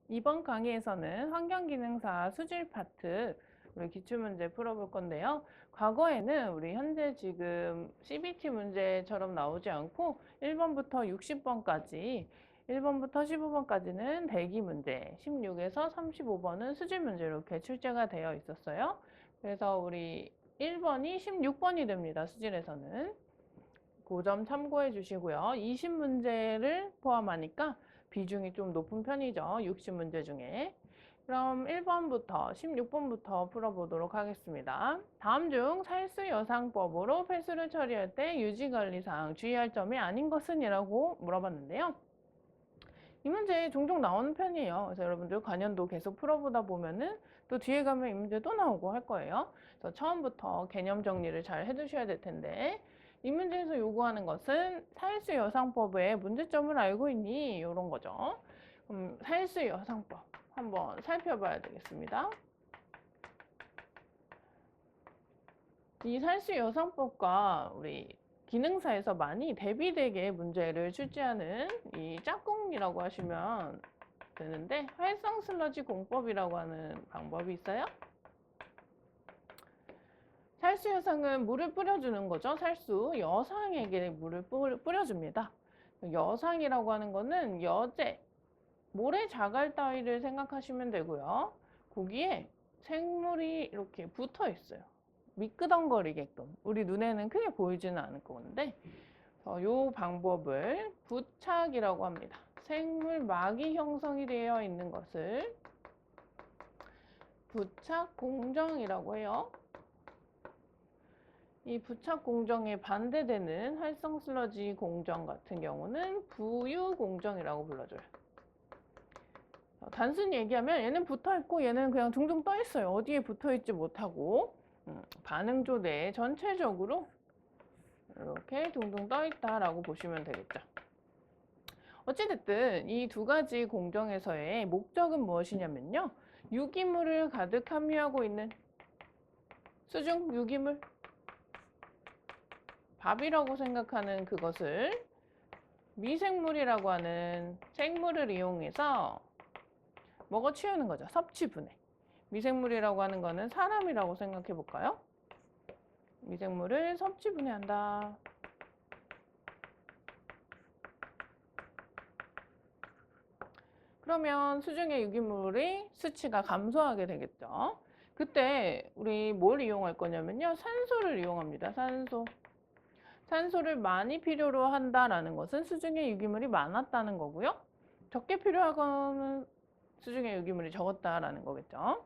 이번 강의에서는 환경기능사 수질 파트 우리 기출문제 풀어볼 건데요. 과거에는 우리 현재 지금 CBT 문제처럼 나오지 않고 1번부터 60번까지 1번부터 15번까지는 대기 문제, 16에서 35번은 수질 문제 이렇게 출제가 되어 있었어요. 그래서 우리 1번이 16번이 됩니다. 수질에서는. 그 점 참고해 주시고요. 20문제를 포함하니까 비중이 좀 높은 편이죠. 60문제 중에. 그럼 1번부터 16번부터 풀어보도록 하겠습니다. 다음 중 살수 여상법으로 폐수를 처리할 때 유지관리사항 주의할 점이 아닌 것은? 이라고 물어봤는데요. 이 문제 종종 나오는 편이에요. 그래서 여러분들 관연도 계속 풀어보다 보면은 또 뒤에 가면 이 문제 또 나오고 할 거예요. 그래서 처음부터 개념 정리를 잘 해두셔야 될 텐데, 이 문제에서 요구하는 것은 살수 여상법의 문제점을 알고 있니? 이런 거죠. 그럼 살수 여상법 한번 살펴봐야 되겠습니다. 이 살수 여상법과 우리 기능사에서 많이 대비되게 문제를 출제하는 이 짝꿍이라고 하시면 되는데, 활성 슬러지 공법이라고 하는 방법이 있어요. 살수 여상은 물을 뿌려주는 거죠. 살수 여상에게 물을 뿌려줍니다. 여상이라고 하는 거는 여제, 모래 자갈 따위를 생각하시면 되고요. 거기에 생물이 이렇게 붙어 있어요. 미끄덩거리게끔. 우리 눈에는 크게 보이지는 않을 건데, 이 방법을 부착이라고 합니다. 생물막이 형성이 되어 있는 것을 부착 공정이라고 해요. 이 부착 공정에 반대되는 활성 슬러지 공정 같은 경우는 부유 공정이라고 불러줘요. 단순히 얘기하면 얘는 붙어 있고 얘는 그냥 둥둥 떠 있어요. 어디에 붙어 있지 못하고 반응조 내에 전체적으로 이렇게 둥둥 떠 있다라고 보시면 되겠죠. 어찌됐든 이 두 가지 공정에서의 목적은 무엇이냐면요. 유기물을 가득 함유하고 있는 수중 유기물, 밥이라고 생각하는 그것을 미생물이라고 하는 생물을 이용해서 먹어치우는 거죠. 섭취분해. 미생물이라고 하는 거는 사람이라고 생각해 볼까요? 미생물을 섭취분해한다. 그러면 수중의 유기물의 수치가 감소하게 되겠죠. 그때 우리 뭘 이용할 거냐면요. 산소를 이용합니다. 산소. 산소를 많이 필요로 한다라는 것은 수중의 유기물이 많았다는 거고요. 적게 필요하거는 수중의 유기물이 적었다라는 거겠죠.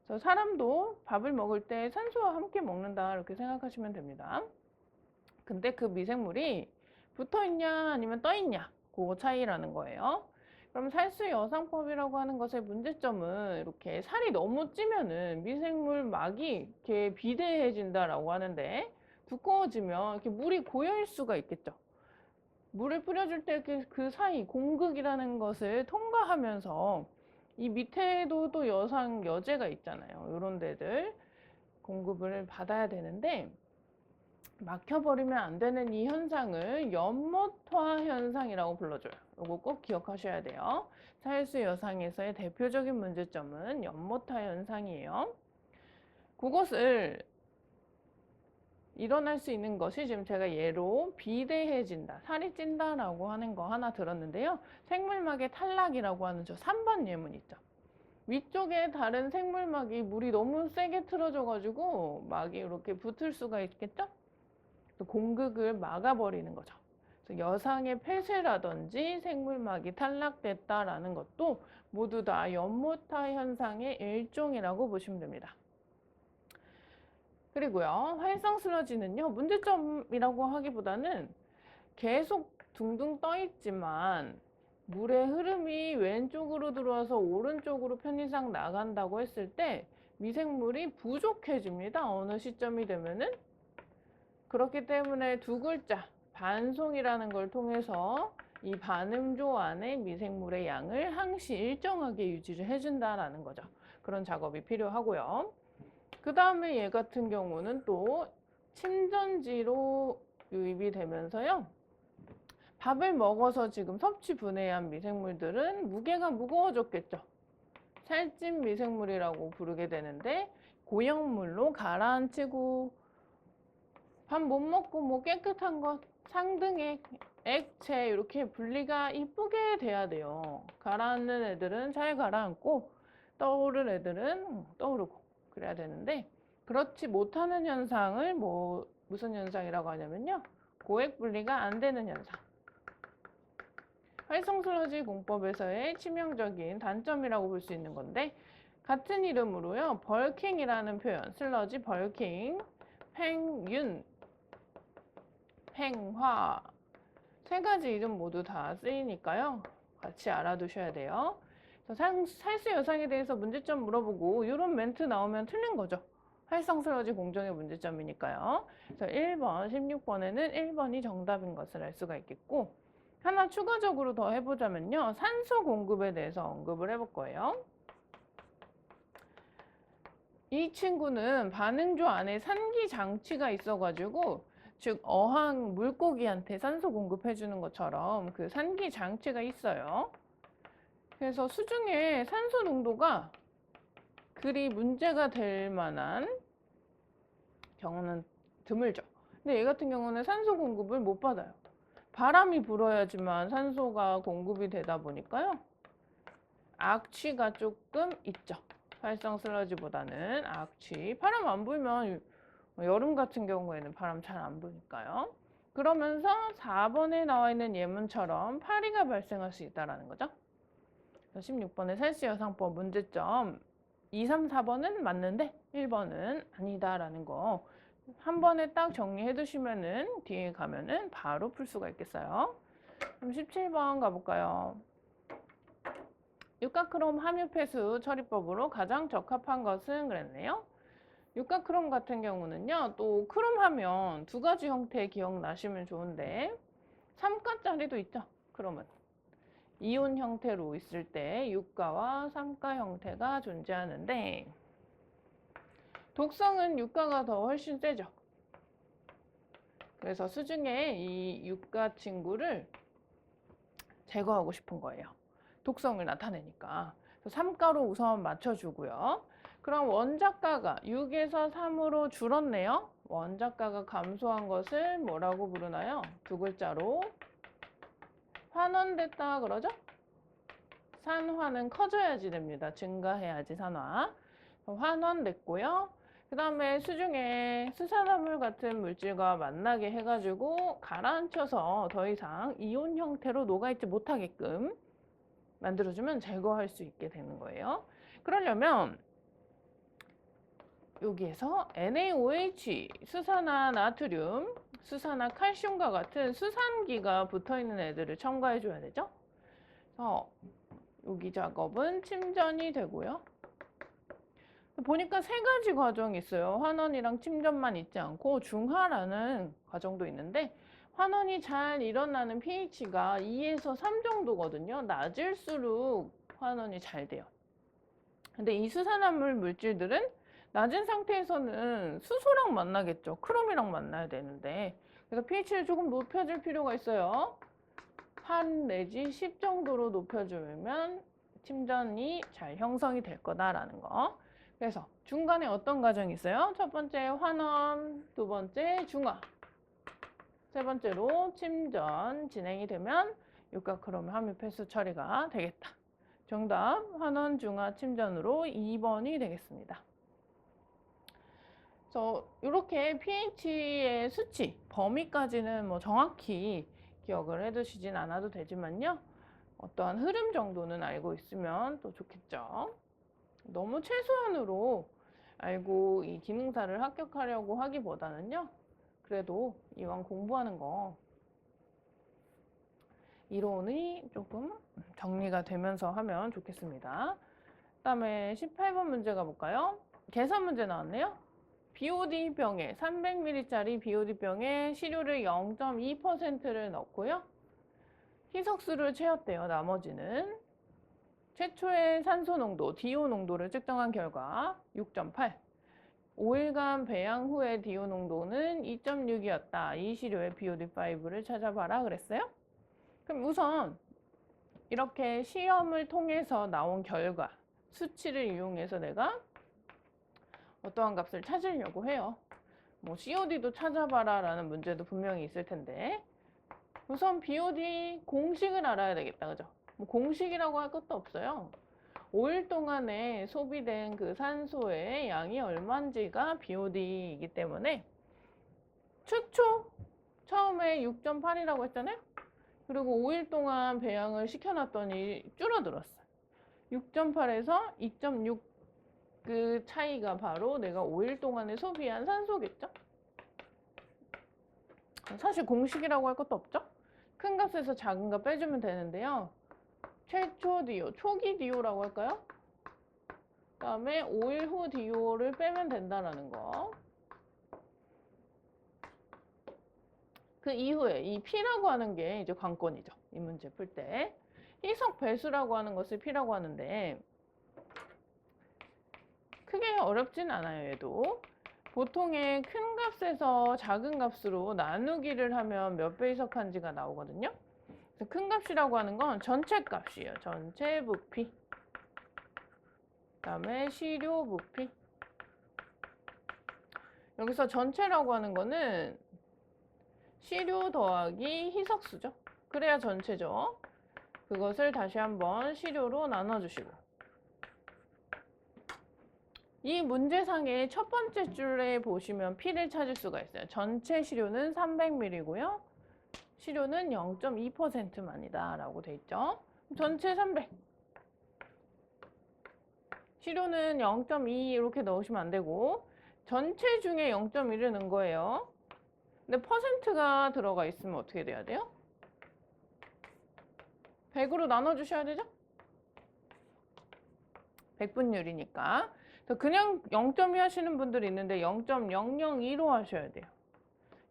그래서 사람도 밥을 먹을 때 산소와 함께 먹는다 이렇게 생각하시면 됩니다. 근데 그 미생물이 붙어있냐 아니면 떠있냐 그거 차이라는 거예요. 그럼 살수 여상법이라고 하는 것의 문제점은 이렇게 살이 너무 찌면은 미생물 막이 이렇게 비대해진다라고 하는데, 두꺼워지면 이렇게 물이 고여일 수가 있겠죠. 물을 뿌려줄 때 그 사이 공극이라는 것을 통과하면서 이 밑에도 또 여상 여제가 있잖아요. 이런 데들 공급을 받아야 되는데 막혀버리면 안 되는 이 현상을 연못화 현상이라고 불러줘요. 이거 꼭 기억하셔야 돼요. 살수 여상에서의 대표적인 문제점은 연못화 현상이에요. 그것을 일어날 수 있는 것이 지금 제가 예로 비대해진다, 살이 찐다라고 하는 거 하나 들었는데요. 생물막의 탈락이라고 하는 저 3번 예문 있죠. 위쪽에 다른 생물막이 물이 너무 세게 틀어져가지고 막이 이렇게 붙을 수가 있겠죠? 공극을 막아버리는 거죠. 그래서 여상의 폐쇄라든지 생물막이 탈락됐다라는 것도 모두 다 연못화 현상의 일종이라고 보시면 됩니다. 그리고요, 활성 슬러지는요, 문제점이라고 하기보다는 계속 둥둥 떠 있지만 물의 흐름이 왼쪽으로 들어와서 오른쪽으로 편의상 나간다고 했을 때 미생물이 부족해집니다. 어느 시점이 되면은. 그렇기 때문에 두 글자 반송이라는 걸 통해서 이 반응조 안에 미생물의 양을 항시 일정하게 유지를 해준다라는 거죠. 그런 작업이 필요하고요. 그 다음에 얘 같은 경우는 또 침전지로 유입이 되면서요. 밥을 먹어서 지금 섭취 분해한 미생물들은 무게가 무거워졌겠죠. 살찐 미생물이라고 부르게 되는데 고형물로 가라앉히고 밥 못 먹고 뭐 깨끗한 것, 상등액, 액체 이렇게 분리가 이쁘게 돼야 돼요. 가라앉는 애들은 잘 가라앉고 떠오른 애들은 떠오르고 그래야 되는데 그렇지 못하는 현상을 무슨 현상이라고 하냐면요. 고액 분리가 안 되는 현상. 활성 슬러지 공법에서의 치명적인 단점이라고 볼 수 있는 건데 같은 이름으로요. 벌킹이라는 표현, 슬러지 벌킹, 팽윤, 팽화 세 가지 이름 모두 다 쓰이니까요. 같이 알아두셔야 돼요. 살수 여상에 대해서 문제점 물어보고 이런 멘트 나오면 틀린 거죠. 활성 슬러지 공정의 문제점이니까요. 그래서 1번, 16번에는 1번이 정답인 것을 알 수가 있겠고 하나 추가적으로 더 해보자면요. 산소 공급에 대해서 언급을 해볼 거예요. 이 친구는 반응조 안에 산기 장치가 있어가지고 즉 어항 물고기한테 산소 공급해주는 것처럼 그 산기 장치가 있어요. 그래서 수중에 산소 농도가 그리 문제가 될 만한 경우는 드물죠. 근데 얘 같은 경우는 산소 공급을 못 받아요. 바람이 불어야지만 산소가 공급이 되다 보니까요. 악취가 조금 있죠. 활성 슬러지보다는 악취. 바람 안 불면 여름 같은 경우에는 바람 잘 안 부니까요. 그러면서 4번에 나와 있는 예문처럼 파리가 발생할 수 있다는 거죠. 16번의 살수여상법 문제점 2, 3, 4번은 맞는데 1번은 아니다라는 거 한 번에 딱 정리해 두시면은 뒤에 가면은 바로 풀 수가 있겠어요. 그럼 17번 가볼까요? 육가크롬 함유폐수 처리법으로 가장 적합한 것은 그랬네요. 육가크롬 같은 경우는요. 또 크롬 하면 두 가지 형태 기억나시면 좋은데 3가짜리도 있죠. 크롬은. 이온 형태로 있을 때 육가와 삼가 형태가 존재하는데 독성은 육가가 더 훨씬 세죠. 그래서 수중에 이 육가 친구를 제거하고 싶은 거예요. 독성을 나타내니까. 삼가로 우선 맞춰주고요. 그럼 원자가가 6에서 3으로 줄었네요. 원자가가 감소한 것을 뭐라고 부르나요? 두 글자로 환원됐다 그러죠? 산화는 커져야지 됩니다. 증가해야지 산화. 환원됐고요. 그 다음에 수중에 수산화물 같은 물질과 만나게 해가지고 가라앉혀서 더 이상 이온 형태로 녹아있지 못하게끔 만들어주면 제거할 수 있게 되는 거예요. 그러려면 여기에서 NaOH, 수산화 나트륨, 수산화 칼슘과 같은 수산기가 붙어있는 애들을 첨가해 줘야 되죠. 여기 작업은 침전이 되고요. 보니까 세 가지 과정이 있어요. 환원이랑 침전만 있지 않고 중화라는 과정도 있는데 환원이 잘 일어나는 pH가 2에서 3 정도거든요. 낮을수록 환원이 잘 돼요. 근데 이 수산화물 물질들은 낮은 상태에서는 수소랑 만나겠죠. 크롬이랑 만나야 되는데 그래서 pH를 조금 높여줄 필요가 있어요. 8 내지 10 정도로 높여주면 침전이 잘 형성이 될 거다라는 거. 그래서 중간에 어떤 과정이 있어요? 첫 번째 환원, 두 번째 중화, 세 번째로 침전 진행이 되면 육가크롬 함유폐수 처리가 되겠다. 정답 환원, 중화, 침전으로 2번이 되겠습니다. 그래서 이렇게 pH의 수치, 범위까지는 뭐 정확히 기억을 해두시진 않아도 되지만요. 어떠한 흐름 정도는 알고 있으면 또 좋겠죠. 너무 최소한으로 알고 이 기능사를 합격하려고 하기보다는요. 그래도 이왕 공부하는 거 이론이 조금 정리가 되면서 하면 좋겠습니다. 그 다음에 18번 문제 가볼까요? 계산 문제 나왔네요. BOD 병에 300ml짜리 BOD 병에 시료를 0.2%를 넣고요. 희석수를 채웠대요. 나머지는 최초의 산소 농도, DO 농도를 측정한 결과 6.8. 5일간 배양 후의 DO 농도는 2.6이었다. 이 시료의 BOD5를 찾아봐라 그랬어요. 그럼 우선 이렇게 시험을 통해서 나온 결과, 수치를 이용해서 내가 어떠한 값을 찾으려고 해요. 뭐 COD도 찾아봐라 라는 문제도 분명히 있을 텐데, 우선 BOD 공식을 알아야 되겠다. 그죠? 뭐 공식이라고 할 것도 없어요. 5일 동안에 소비된 그 산소의 양이 얼마인지가 BOD이기 때문에, 최초 처음에 6.8이라고 했잖아요. 그리고 5일 동안 배양을 시켜놨더니 줄어들었어요. 6.8에서 2.6 그 차이가 바로 내가 5일 동안에 소비한 산소겠죠? 사실 공식이라고 할 것도 없죠? 큰 값에서 작은 값 빼주면 되는데요. 최초 DO, 초기 DO라고 할까요? 그 다음에 5일 후 DO를 빼면 된다라는 거. 그 이후에 이 P라고 하는 게 이제 관건이죠. 이 문제 풀 때. 희석 배수라고 하는 것을 P라고 하는데, 크게 어렵진 않아요, 얘도. 보통의 큰 값에서 작은 값으로 나누기를 하면 몇 배 희석한지가 나오거든요. 그래서 큰 값이라고 하는 건 전체 값이에요. 전체 부피. 그다음에 시료 부피. 여기서 전체라고 하는 거는 시료 더하기 희석수죠. 그래야 전체죠. 그것을 다시 한번 시료로 나눠주시고. 이 문제상의 첫 번째 줄에 보시면 P를 찾을 수가 있어요. 전체 시료는 300ml고요. 시료는 0.2%만이다 라고 돼 있죠. 전체 300. 시료는 0.2 이렇게 넣으시면 안 되고, 전체 중에 0.1을 넣은 거예요. 근데 퍼센트가 들어가 있으면 어떻게 돼야 돼요? 100으로 나눠주셔야 되죠? 100분율이니까. 그냥 0.2 하시는 분들이 있는데 0.002로 하셔야 돼요.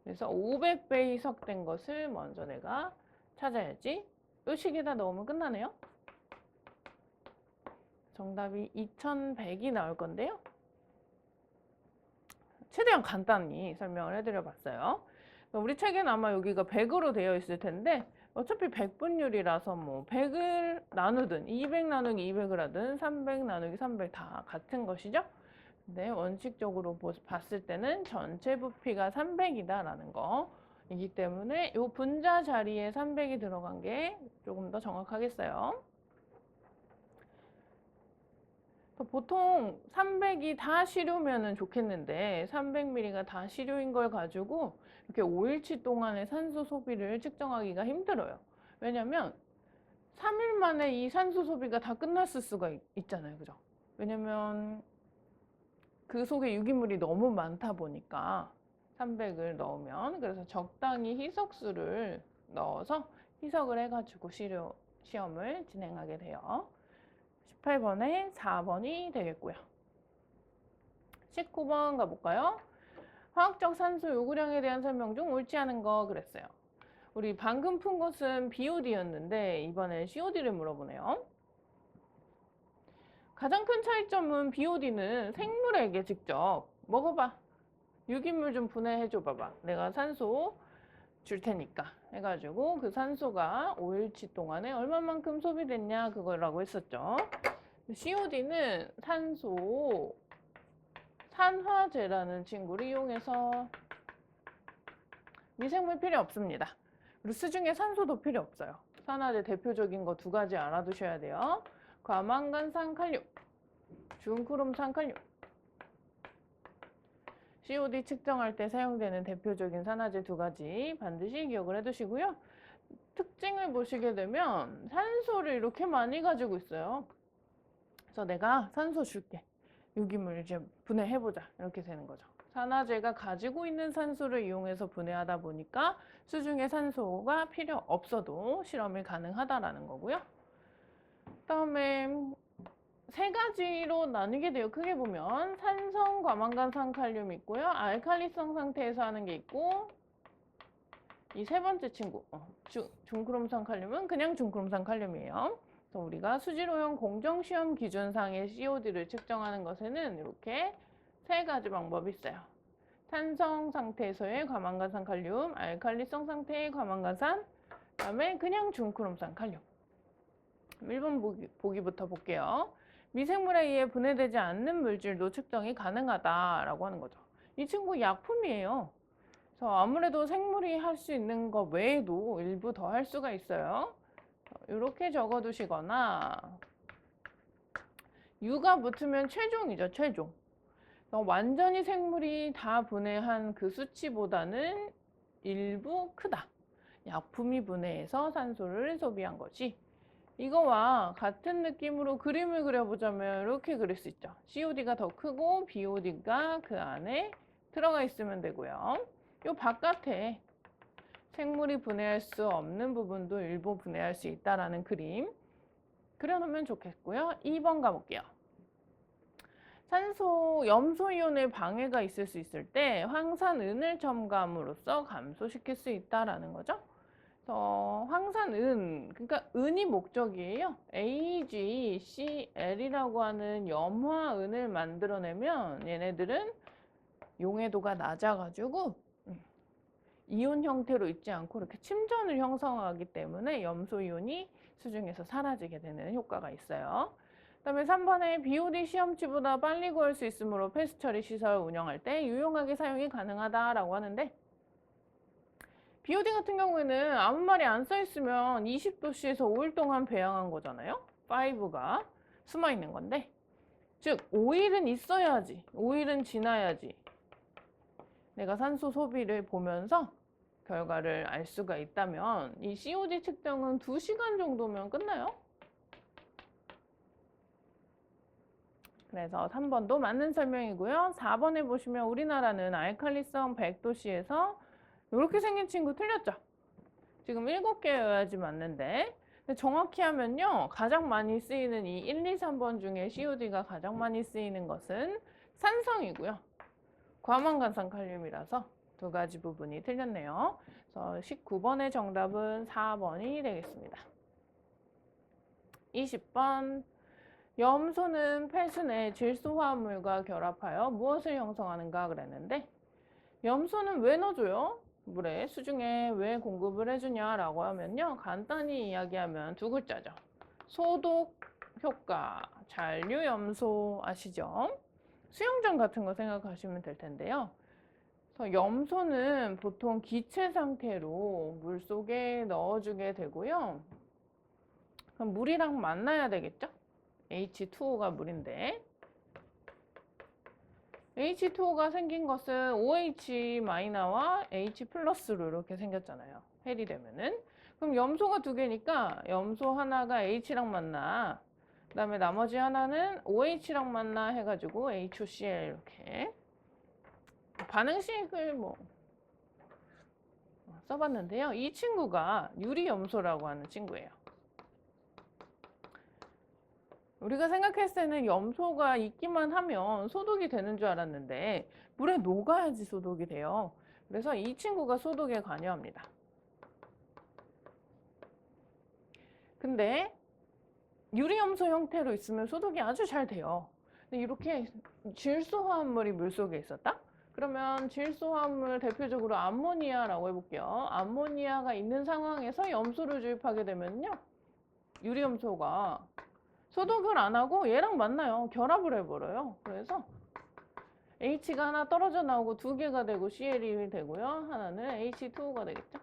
그래서 500배 희석된 것을 먼저 내가 찾아야지. 이 식에다 넣으면 끝나네요. 정답이 2100이 나올 건데요. 최대한 간단히 설명을 해드려 봤어요. 우리 책에는 아마 여기가 100으로 되어 있을 텐데, 어차피 100분율이라서 뭐 100을 나누든 200 나누기 200을 하든 300 나누기 300 다 같은 것이죠. 근데 원칙적으로 봤을 때는 전체 부피가 300이다 라는 거이기 때문에 이 분자 자리에 300이 들어간 게 조금 더 정확하겠어요. 보통 300이 다 시료면은 좋겠는데 300ml가 다 시료인 걸 가지고 이렇게 5일치 동안의 산소 소비를 측정하기가 힘들어요. 왜냐면 3일 만에 이 산소 소비가 다 끝났을 수가 있잖아요. 그죠? 왜냐면 그 속에 유기물이 너무 많다 보니까 300을 넣으면, 그래서 적당히 희석수를 넣어서 희석을 해가지고 시험을 진행하게 돼요. 18번에 4번이 되겠고요. 19번 가볼까요? 화학적 산소 요구량에 대한 설명 중 옳지 않은 거 그랬어요. 우리 방금 푼 것은 BOD였는데 이번엔 COD를 물어보네요. 가장 큰 차이점은 BOD는 생물에게 직접 먹어봐, 유기물 좀 분해해줘 봐봐, 내가 산소 줄 테니까 해가지고 그 산소가 5일치 동안에 얼마만큼 소비됐냐 그거라고 했었죠. COD는 산소 산화제라는 친구를 이용해서 미생물 필요 없습니다. 그리고 수중에 산소도 필요 없어요. 산화제 대표적인 거 두 가지 알아두셔야 돼요. 과망간산 칼륨, 중크롬산 칼륨. COD 측정할 때 사용되는 대표적인 산화제 두 가지 반드시 기억을 해두시고요. 특징을 보시게 되면 산소를 이렇게 많이 가지고 있어요. 그래서 내가 산소 줄게, 유기물 이제 분해해보자, 이렇게 되는 거죠. 산화제가 가지고 있는 산소를 이용해서 분해하다 보니까 수중에 산소가 필요 없어도 실험이 가능하다라는 거고요. 그다음에 세 가지로 나뉘게 돼요. 크게 보면 산성 과망간산 칼륨이 있고요. 알칼리성 상태에서 하는 게 있고, 이 세 번째 친구 중크롬산 칼륨은 그냥 중크롬산 칼륨이에요. 그래서 우리가 수질오염 공정시험 기준상의 COD를 측정하는 것에는 이렇게 세 가지 방법이 있어요. 산성 상태에서의 과망간산 칼륨, 알칼리성 상태의 과망간산 그다음에 그냥 중크롬산 칼륨. 1번 보기부터 볼게요. 미생물에 의해 분해되지 않는 물질도 측정이 가능하다라고 하는 거죠. 이 친구 약품이에요. 그래서 아무래도 생물이 할 수 있는 것 외에도 일부 더 할 수가 있어요. 이렇게 적어두시거나 U가 붙으면 최종이죠. 최종. 완전히 생물이 다 분해한 그 수치보다는 일부 크다. 약품이 분해해서 산소를 소비한 거지. 이거와 같은 느낌으로 그림을 그려보자면 이렇게 그릴 수 있죠. COD가 더 크고 BOD가 그 안에 들어가 있으면 되고요. 이 바깥에 생물이 분해할 수 없는 부분도 일부 분해할 수 있다라는 그림 그려놓으면 좋겠고요. 2번 가볼게요. 산소, 염소이온의 방해가 있을 수 있을 때 황산은을 첨가함으로써 감소시킬 수 있다라는 거죠. 황산은, 그러니까 은이 목적이에요. AgCl이라고 하는 염화은을 만들어내면 얘네들은 용해도가 낮아가지고 이온 형태로 있지 않고 이렇게 침전을 형성하기 때문에 염소이온이 수중에서 사라지게 되는 효과가 있어요. 그다음에 3번에 BOD 시험치보다 빨리 구할 수 있으므로 폐수 처리 시설 운영할 때 유용하게 사용이 가능하다라고 하는데 BOD 같은 경우에는 아무 말이 안 써 있으면 20도씨에서 5일 동안 배양한 거잖아요. 5가 숨어 있는 건데 즉 5일은 있어야지 5일은 지나야지 내가 산소 소비를 보면서 결과를 알 수가 있다면 이 COD 측정은 2시간 정도면 끝나요. 그래서 3번도 맞는 설명이고요. 4번에 보시면 우리나라는 알칼리성 100도씨에서 이렇게 생긴 친구 틀렸죠? 지금 7개여야지 맞는데 정확히 하면요. 가장 많이 쓰이는 이 1, 2, 3번 중에 COD가 가장 많이 쓰이는 것은 산성이고요. 과망간산 칼륨이라서 두 가지 부분이 틀렸네요. 그래서 19번의 정답은 4번이 되겠습니다. 20번 염소는 폐수 내 질소화합물과 결합하여 무엇을 형성하는가 그랬는데 염소는 왜 넣어줘요? 물에 수중에 왜 공급을 해주냐라고 하면요. 간단히 이야기하면 두 글자죠. 소독 효과, 잔류염소 아시죠? 수영장 같은 거 생각하시면 될 텐데요. 그래서 염소는 보통 기체 상태로 물 속에 넣어주게 되고요. 그럼 물이랑 만나야 되겠죠? H2O가 물인데 H2O가 생긴 것은 OH-와 H 플러스로 이렇게 생겼잖아요. 헬이 되면은. 그럼 염소가 두 개니까 염소 하나가 H랑 만나. 그 다음에 나머지 하나는 OH랑 만나 해가지고 HOCl 이렇게. 반응식을 뭐 써봤는데요. 이 친구가 유리염소라고 하는 친구예요. 우리가 생각했을 때는 염소가 있기만 하면 소독이 되는 줄 알았는데 물에 녹아야지 소독이 돼요. 그래서 이 친구가 소독에 관여합니다. 근데 유리염소 형태로 있으면 소독이 아주 잘 돼요. 근데 이렇게 질소화합물이 물속에 있었다? 그러면 질소화합물 대표적으로 암모니아라고 해볼게요. 암모니아가 있는 상황에서 염소를 주입하게 되면요. 유리염소가 소독을 안 하고 얘랑 만나요. 결합을 해버려요. 그래서 H가 하나 떨어져 나오고 두 개가 되고 Cl이 되고요. 하나는 H2O가 되겠죠.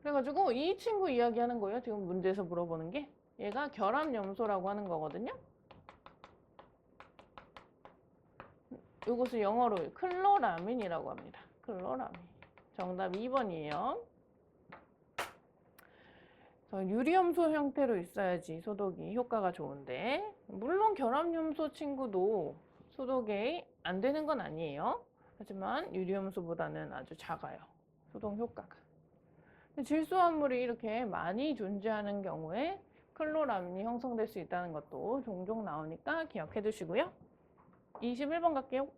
그래가지고 이 친구 이야기하는 거예요. 지금 문제에서 물어보는 게. 얘가 결합염소라고 하는 거거든요. 이것을 영어로 클로라민이라고 합니다. 클로라민. 정답 2번이에요. 유리염소 형태로 있어야지 소독이 효과가 좋은데 물론 결합염소 친구도 소독이 안 되는 건 아니에요. 하지만 유리염소보다는 아주 작아요. 소독 효과가. 질소화합물이 이렇게 많이 존재하는 경우에 클로라민이 형성될 수 있다는 것도 종종 나오니까 기억해 두시고요. 21번 갈게요.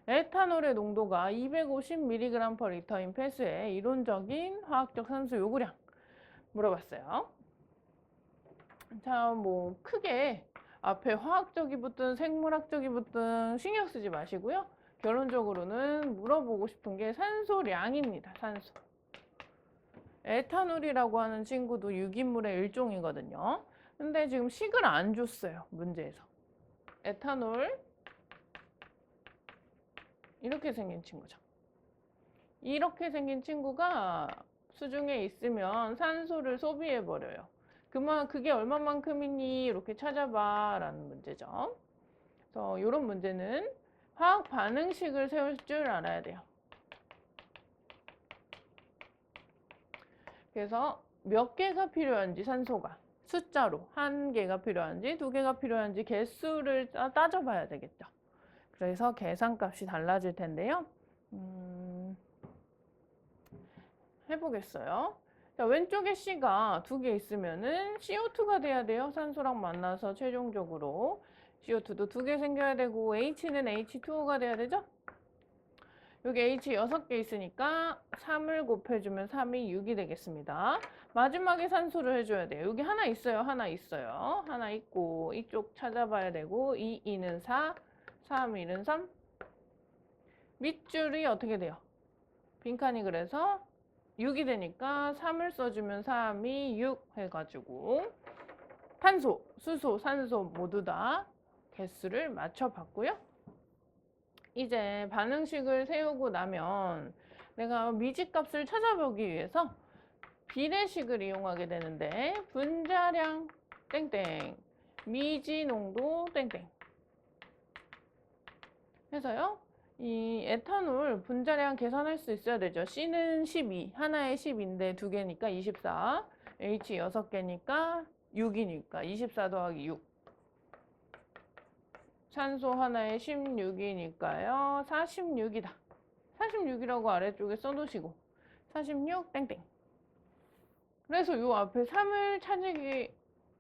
에탄올의 농도가 250mg/L인 폐수의 이론적인 화학적 산소 요구량 물어봤어요. 자, 뭐 크게 앞에 화학적이 붙든 생물학적이 붙든 신경 쓰지 마시고요. 결론적으로는 물어보고 싶은 게 산소량입니다. 산소. 에탄올이라고 하는 친구도 유기물의 일종이거든요. 근데 지금 식을 안 줬어요. 문제에서. 에탄올 이렇게 생긴 친구죠. 이렇게 생긴 친구가 수중에 있으면 산소를 소비해버려요. 그게 얼마만큼이니 이렇게 찾아봐 라는 문제죠. 그래서 이런 문제는 화학 반응식을 세울 줄 알아야 돼요. 그래서 몇 개가 필요한지 산소가 숫자로 한 개가 필요한지 두 개가 필요한지 개수를 따져봐야 되겠죠. 그래서 계산값이 달라질 텐데요. 해보겠어요. 자, 왼쪽에 C가 두 개 있으면은 CO2가 돼야 돼요. 산소랑 만나서 최종적으로 CO2도 두 개 생겨야 되고 H는 H2O가 돼야 되죠. 여기 H 6개 있으니까 3을 곱해주면 3이 6이 되겠습니다. 마지막에 산소를 해줘야 돼요. 여기 하나 있어요. 하나 있어요. 하나 있고 이쪽 찾아봐야 되고 2, 2는 4, 3, 1은 3. 밑줄이 어떻게 돼요? 빈칸이 그래서 6이 되니까 3을 써주면 3이 6 해가지고 탄소, 수소, 산소 모두 다 개수를 맞춰봤고요. 이제 반응식을 세우고 나면 내가 미지값을 찾아보기 위해서 비례식을 이용하게 되는데 분자량 땡땡 미지농도 땡땡 해서요. 이 에탄올 분자량 계산할 수 있어야 되죠. C는 12, 하나에 10인데 두 개니까 24, H 6개니까 6이니까 24 더하기 6. 산소 하나에 16이니까요. 46이다. 46이라고 아래쪽에 써놓으시고 46 땡땡. 그래서 요 앞에 3을 찾기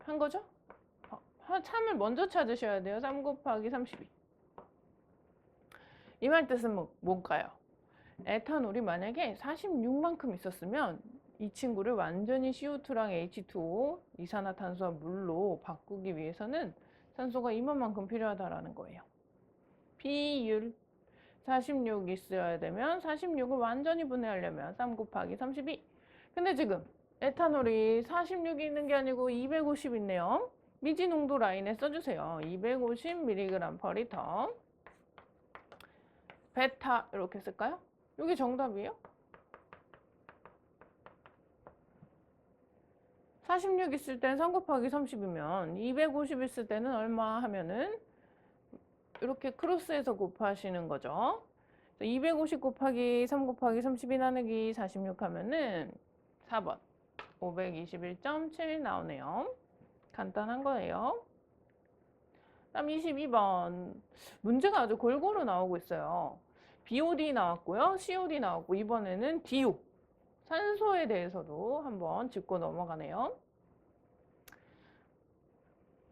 한 거죠? 3을 먼저 찾으셔야 돼요. 3 곱하기 32. 이 말 뜻은 뭔가요? 에탄올이 만약에 46만큼 있었으면 이 친구를 완전히 CO2랑 H2O, 이산화탄소와 물로 바꾸기 위해서는 산소가 이만큼 필요하다라는 거예요. 비율 46 있어야 되면 46을 완전히 분해하려면 3 곱하기 32. 근데 지금 에탄올이 46이 있는 게 아니고 250 있네요. 미지 농도 라인에 써주세요. 250mg/L. 베타 이렇게 쓸까요? 이게 정답이에요? 46 있을 땐 3 곱하기 30이면 250 있을 때는 얼마 하면은 이렇게 크로스해서 곱하시는 거죠. 250 곱하기 3 곱하기 32 나누기 46 하면은 4번 521.7 나오네요. 간단한 거예요. 다음 22번 문제가 아주 골고루 나오고 있어요. BOD 나왔고요. COD 나왔고 이번에는 DO 산소에 대해서도 한번 짚고 넘어가네요.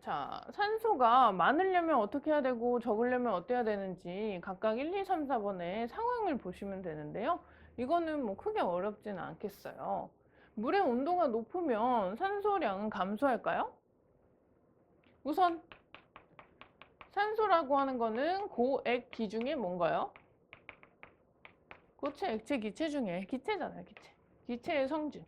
자, 산소가 많으려면 어떻게 해야 되고 적으려면 어때야 되는지 각각 1, 2, 3, 4번의 상황을 보시면 되는데요. 이거는 뭐 크게 어렵지는 않겠어요. 물의 온도가 높으면 산소량은 감소할까요? 우선 산소라고 하는 거는 고액 기중에 뭔가요? 고체, 액체, 기체 중에 기체잖아요. 기체의 성질.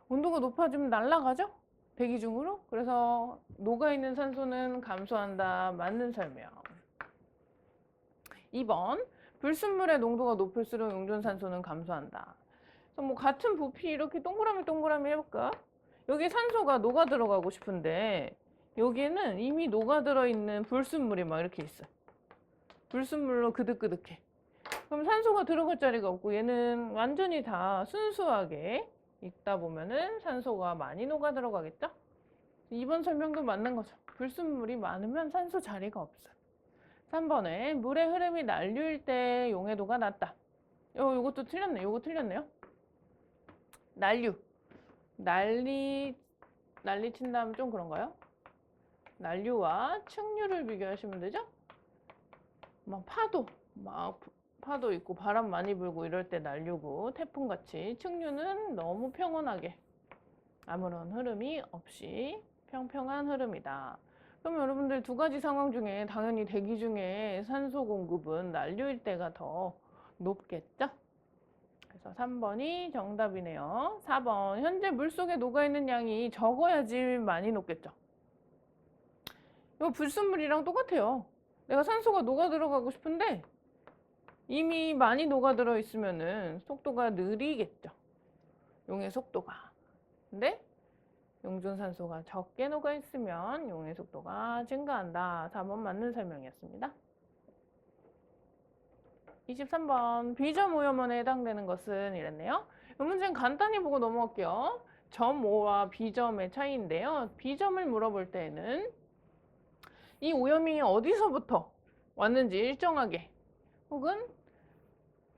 온도가 높아지면 날아가죠? 대기 중으로. 그래서 녹아있는 산소는 감소한다. 맞는 설명. 2번 불순물의 농도가 높을수록 용존산소는 감소한다. 그래서 뭐 같은 부피 이렇게 동그라미 해볼까? 여기 산소가 녹아 들어가고 싶은데 여기에는 이미 녹아 들어있는 불순물이 막 이렇게 있어. 불순물로 그득그득해. 그럼 산소가 들어갈 자리가 없고 얘는 완전히 다 순수하게 있다 보면은 산소가 많이 녹아 들어가겠죠? 2번 설명도 맞는 거죠. 불순물이 많으면 산소 자리가 없어요. 3번에 물의 흐름이 난류일 때 용해도가 낮다. 요것도 틀렸네. 요거 틀렸네요. 난리 친다면 좀 그런가요? 난류와 측류를 비교하시면 되죠? 파도 있고 바람 많이 불고 이럴 때 난류고 태풍같이 측류는 너무 평온하게 아무런 흐름이 없이 평평한 흐름이다. 그럼 여러분들 두 가지 상황 중에 당연히 대기 중에 산소 공급은 난류일 때가 더 높겠죠? 그래서 3번이 정답이네요. 4번, 현재 물속에 녹아있는 양이 적어야지 많이 녹겠죠? 이거 불순물이랑 똑같아요. 내가 산소가 녹아 들어가고 싶은데 이미 많이 녹아 들어 있으면은 속도가 느리겠죠. 용의 속도가. 근데 용존산소가 적게 녹아 있으면 용의 속도가 증가한다. 4번 맞는 설명이었습니다. 23번 비점 오염원에 해당되는 것은 이랬네요. 이 문제는 간단히 보고 넘어갈게요. 점 5와 비점의 차이인데요. 비점을 물어볼 때는 이 오염이 어디서부터 왔는지 일정하게, 혹은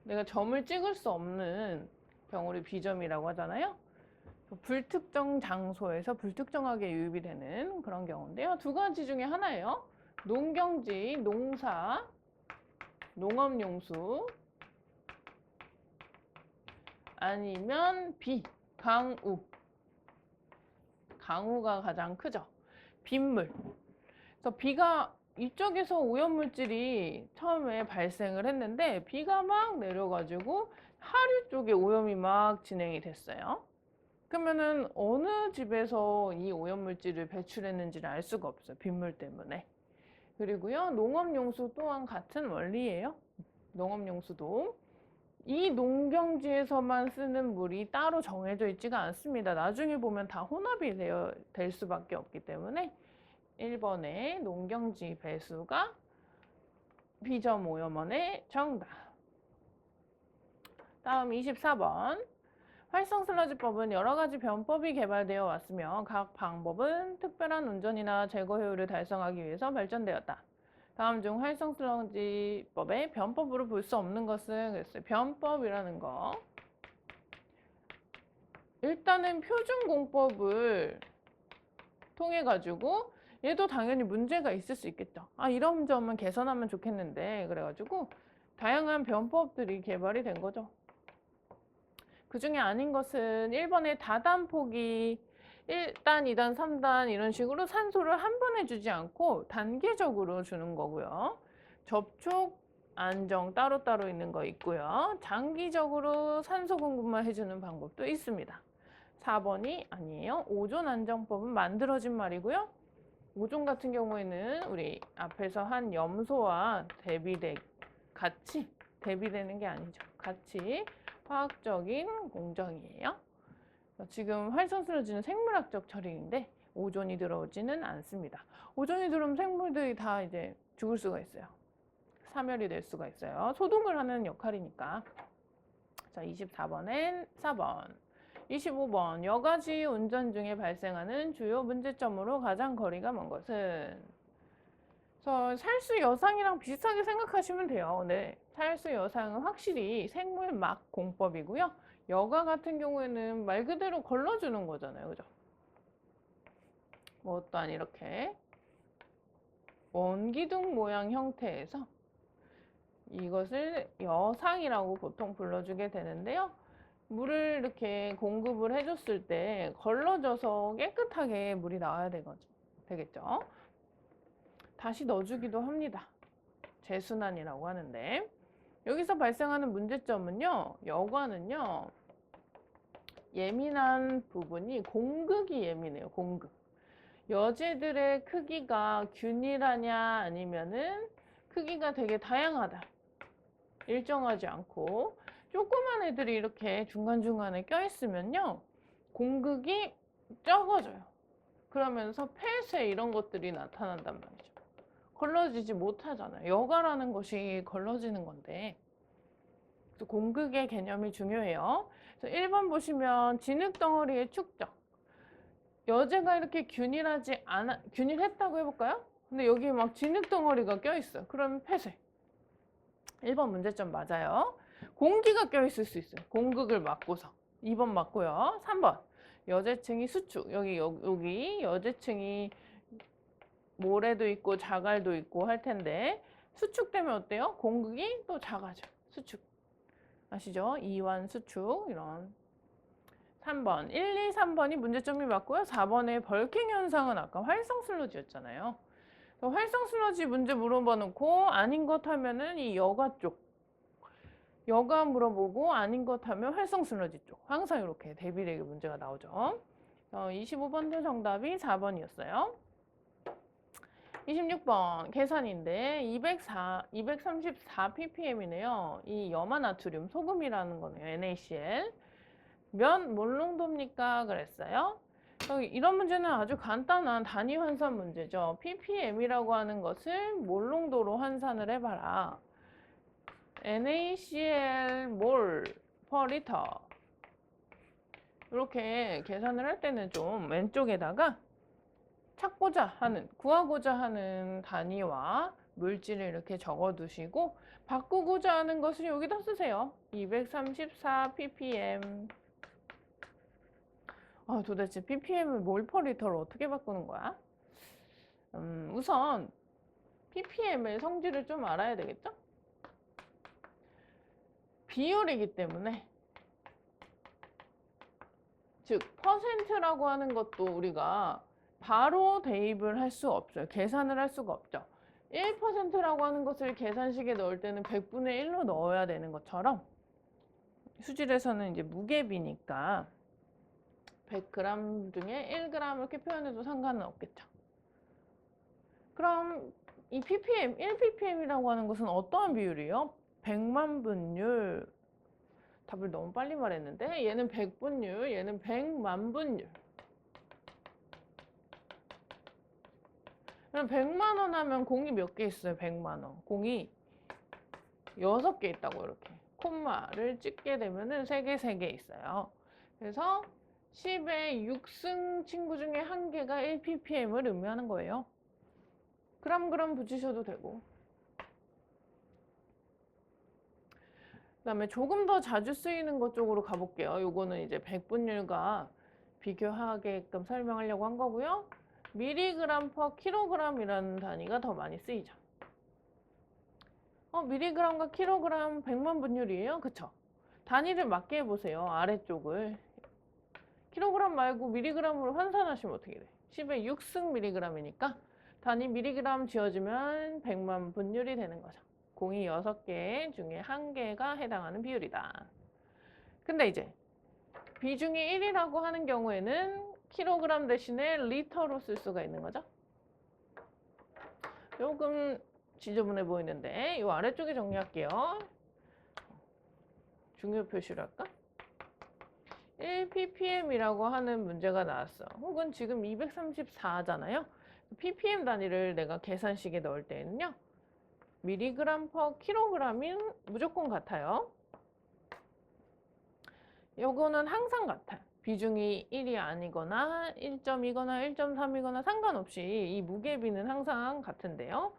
내가 점을 찍을 수 없는 경우를 비점이라고 하잖아요. 불특정 장소에서 불특정하게 유입이 되는 그런 경우인데요. 두 가지 중에 하나예요. 농경지, 농사, 농업용수, 아니면 비, 강우. 강우가 가장 크죠. 빗물. 그래서 비가 이쪽에서 오염물질이 처음에 발생을 했는데 비가 막 내려가지고 하류 쪽에 오염이 막 진행이 됐어요. 그러면은 어느 집에서 이 오염물질을 배출했는지를 알 수가 없어요. 빗물 때문에. 그리고요, 농업용수 또한 같은 원리예요. 농업용수도 이 농경지에서만 쓰는 물이 따로 정해져 있지가 않습니다. 나중에 보면 다 혼합이 될 수밖에 없기 때문에 1번의 농경지 배수가 비점 오염원의 정답. 다음 24번. 활성 슬러지법은 여러 가지 변법이 개발되어 왔으며 각 방법은 특별한 운전이나 제거 효율을 달성하기 위해서 발전되었다. 다음 중 활성 슬러지법의 변법으로 볼 수 없는 것은 그랬어요. 변법이라는 거. 일단은 표준 공법을 통해 가지고 얘도 당연히 문제가 있을 수 있겠죠. 아, 이런 점은 개선하면 좋겠는데 그래가지고 다양한 변법들이 개발이 된 거죠. 그 중에 아닌 것은 1번의 다단폭이 1단, 2단, 3단 이런 식으로 산소를 한 번에 주지 않고 단계적으로 주는 거고요. 접촉 안정 따로따로 있는 거 있고요. 장기적으로 산소 공급만 해주는 방법도 있습니다. 4번이 아니에요. 오존 안정법은 만들어진 말이고요. 오존 같은 경우에는 우리 앞에서 한 염소와 같이 대비되는 게 아니죠. 같이 화학적인 공정이에요. 지금 활성 슬러지는 생물학적 처리인데 오존이 들어오지는 않습니다. 오존이 들어오면 생물들이 다 이제 죽을 수가 있어요. 사멸이 될 수가 있어요. 소독을 하는 역할이니까. 자, 24번엔 4번. 25번. 여가지 운전 중에 발생하는 주요 문제점으로 가장 거리가 먼 것은? 살수 여상이랑 비슷하게 생각하시면 돼요. 네. 살수 여상은 확실히 생물막 공법이고요. 여가 같은 경우에는 말 그대로 걸러주는 거잖아요. 그죠? 뭐 또한 이렇게 원기둥 모양 형태에서 이것을 여상이라고 보통 불러주게 되는데요. 물을 이렇게 공급을 해줬을 때 걸러져서 깨끗하게 물이 나와야 되겠죠. 다시 넣어주기도 합니다. 재순환이라고 하는데 여기서 발생하는 문제점은요. 여과는요. 예민한 부분이 공극이 예민해요. 공극. 여제들의 크기가 균일하냐 아니면은 크기가 되게 다양하다. 일정하지 않고 조그만 애들이 이렇게 중간중간에 껴있으면요. 공극이 적어져요. 그러면서 폐쇄 이런 것들이 나타난단 말이죠. 걸러지지 못하잖아요. 여과라는 것이 걸러지는 건데 공극의 개념이 중요해요. 그래서 1번 보시면 진흙덩어리의 축적. 여제가 이렇게 균일했다고 해볼까요? 근데 여기 막 진흙덩어리가 껴있어요. 그러면 폐쇄. 1번 문제점 맞아요. 공기가 껴있을 수 있어요. 공극을 막고서. 2번 맞고요. 3번. 여제층이 수축. 여기 여제층이 모래도 있고 자갈도 있고 할 텐데 수축되면 어때요? 공극이 또 작아져. 수축. 아시죠? 이완 수축 이런. 3번. 1, 2, 3번이 문제점이 맞고요. 4번의 벌킹 현상은 아까 활성 슬러지였잖아요. 활성 슬러지 문제 물어봐 놓고 아닌 것 하면은 이 여가 쪽. 여가 물어보고 아닌 것 하면 활성 슬러지 쪽. 항상 이렇게 대비되게 문제가 나오죠. 25번도 정답이 4번이었어요. 26번 계산인데 234 ppm이네요. 이 염화나트륨 소금이라는 거네요. NaCl. 몇 몰농도입니까? 그랬어요. 이런 문제는 아주 간단한 단위 환산 문제죠. ppm이라고 하는 것을 몰농도로 환산을 해봐라. NaCl 몰 per 리터. 이렇게 계산을 할 때는 좀 왼쪽에다가 구하고자 하는 단위와 물질을 이렇게 적어 두시고 바꾸고자 하는 것을 여기다 쓰세요. 234 ppm. 도대체 ppm을 몰 퍼 리터로 어떻게 바꾸는 거야? 우선 ppm의 성질을 좀 알아야 되겠죠? 비율이기 때문에, 즉 퍼센트라고 하는 것도 우리가 바로 대입을 할 수 없어요. 계산을 할 수가 없죠. 1%라고 하는 것을 계산식에 넣을 때는 100분의 1로 넣어야 되는 것처럼 수질에서는 이제 무게비니까 100g 중에 1g 이렇게 표현해도 상관은 없겠죠. 그럼 이 ppm, 1ppm이라고 하는 것은 어떠한 비율이에요? 100만 분율. 답을 너무 빨리 말했는데 얘는 100분율, 얘는 100만 분율. 그럼 100만 원 하면 공이 몇 개 있어요? 100만 원. 공이 6개 있다고 이렇게. 콤마를 찍게 되면은 3개 있어요. 그래서 10의 6승 친구 중에 1개가 1ppm을 의미하는 거예요. 그람 붙이셔도 되고. 그 다음에 조금 더 자주 쓰이는 것 쪽으로 가볼게요. 요거는 이제 100분율과 비교하게끔 설명하려고 한 거고요. 미리그램 퍼 킬로그램이라는 단위가 더 많이 쓰이죠. 미리그램과 킬로그램 100만 분율이에요. 그쵸? 단위를 맞게 해보세요. 아래쪽을. 킬로그램 말고 미리그램으로 환산하시면 어떻게 돼? 10의 6승 미리그램이니까 단위 미리그램 지어주면 100만 분율이 되는 거죠. 공이 6개 중에 1개가 해당하는 비율이다. 근데 이제 비중이 1이라고 하는 경우에는 킬로그램 대신에 리터로 쓸 수가 있는 거죠. 조금 지저분해 보이는데 이 아래쪽에 정리할게요. 중요 표시로 할까? 1ppm이라고 하는 문제가 나왔어. 혹은 지금 234잖아요. ppm 단위를 내가 계산식에 넣을 때는요. 미리그램 퍼 킬로그램이 무조건 같아요. 요거는 항상 같아요. 비중이 1이 아니거나 1.2거나 1.3이거나 상관없이 이 무게비는 항상 같은데요.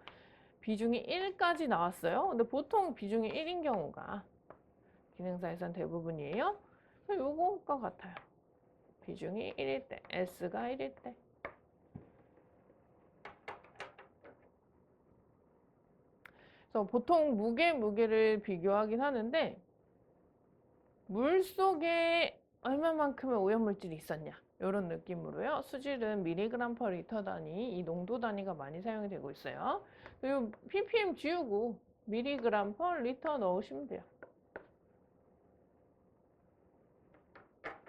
비중이 1까지 나왔어요. 근데 보통 비중이 1인 경우가 기능사에선 대부분이에요. 요거가 같아요. 비중이 1일 때, S가 1일 때. 그래서 보통 무게를 비교하긴 하는데 물 속에 얼마만큼의 오염물질이 있었냐 이런 느낌으로요. 수질은 미리그램 퍼 리터 단위, 이 농도 단위가 많이 사용이 되고 있어요. 그리고 ppm 지우고 미리그램 퍼 리터 넣으시면 돼요.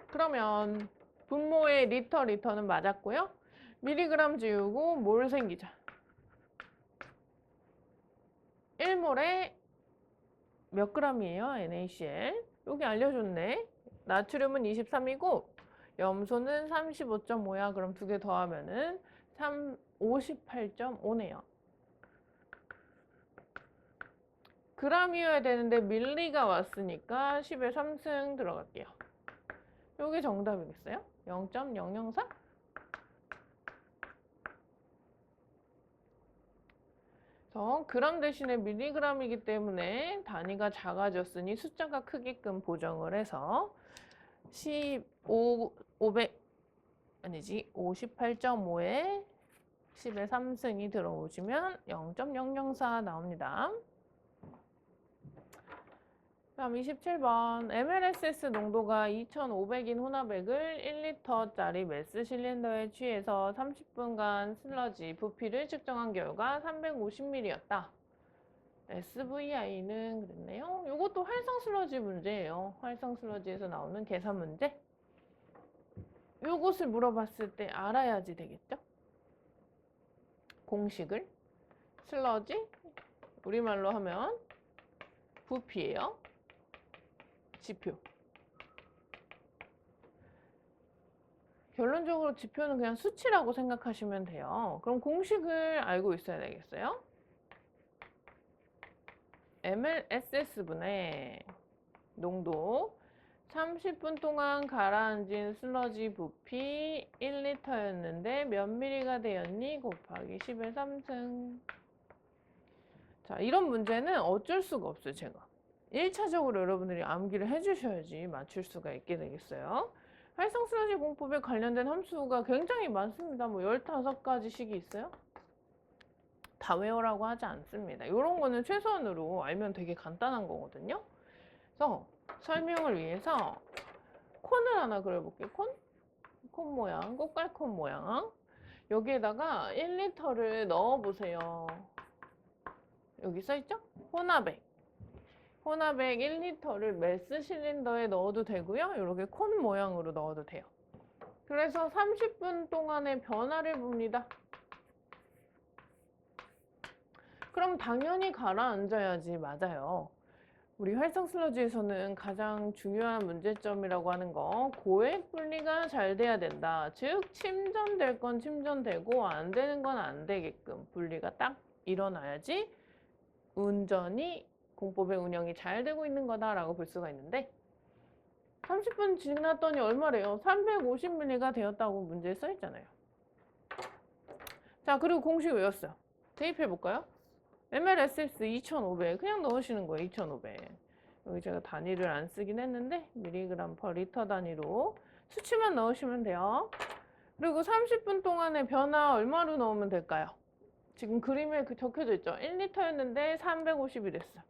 그러면 분모의 리터는 맞았고요. 미리그램 지우고 몰 생기죠. 1몰에 몇 g이에요? NaCl. 여기 알려줬네. 나트륨은 23이고 염소는 35.5야. 그럼 2개 더하면은 58.5네요. g이어야 되는데 밀리가 왔으니까 10의 3승 들어갈게요. 요게 정답이겠어요? 0.004? 그램 대신에 밀리그램이기 때문에 단위가 작아졌으니 숫자가 크게끔 보정을 해서 58.5에 10의 3승이 들어오시면 0.004 나옵니다. 다음 27번. MLSS 농도가 2,500인 혼합액을 1리터짜리 매스 실린더에 취해서 30분간 슬러지 부피를 측정한 결과 350ml였다. SVI는 그랬네요. 이것도 활성 슬러지 문제예요. 활성 슬러지에서 나오는 계산 문제. 요것을 물어봤을 때 알아야지 되겠죠? 공식을. 슬러지, 우리말로 하면 부피예요. 지표. 결론적으로 지표는 그냥 수치라고 생각하시면 돼요. 그럼 공식을 알고 있어야 되겠어요? MLSS분의 농도 30분 동안 가라앉은 슬러지 부피 1리터였는데 몇 미리가 되었니? 곱하기 10의 3승. 자, 이런 문제는 어쩔 수가 없어요, 제가. 1차적으로 여러분들이 암기를 해주셔야지 맞출 수가 있게 되겠어요. 활성 슬러지 공법에 관련된 함수가 굉장히 많습니다. 뭐 15가지씩이 있어요. 다 외우라고 하지 않습니다. 이런 거는 최소한으로 알면 되게 간단한 거거든요. 그래서 설명을 위해서 콘을 하나 그려볼게요. 콘 모양, 꽃갈콘 모양. 여기에다가 1리터를 넣어보세요. 여기 써있죠? 혼합액 1리터를 매스 실린더에 넣어도 되고요. 이렇게 콘 모양으로 넣어도 돼요. 그래서 30분 동안의 변화를 봅니다. 그럼 당연히 가라앉아야지. 맞아요. 우리 활성 슬러지에서는 가장 중요한 문제점이라고 하는 거 고액 분리가 잘 돼야 된다. 즉 침전될 건 침전되고 안 되는 건 안 되게끔 분리가 딱 일어나야지 운전이 공법의 운영이 잘 되고 있는 거다라고 볼 수가 있는데 30분 지났더니 얼마래요? 350ml가 되었다고 문제에 써 있잖아요. 자, 그리고 공식 외웠어요. 대입해 볼까요? MLSS 2,500 그냥 넣으시는 거예요. 2,500. 여기 제가 단위를 안 쓰긴 했는데 밀리그램 퍼 리터 단위로 수치만 넣으시면 돼요. 그리고 30분 동안의 변화 얼마로 넣으면 될까요? 지금 그림에 적혀져 있죠. 1리터였는데 350이 됐어요.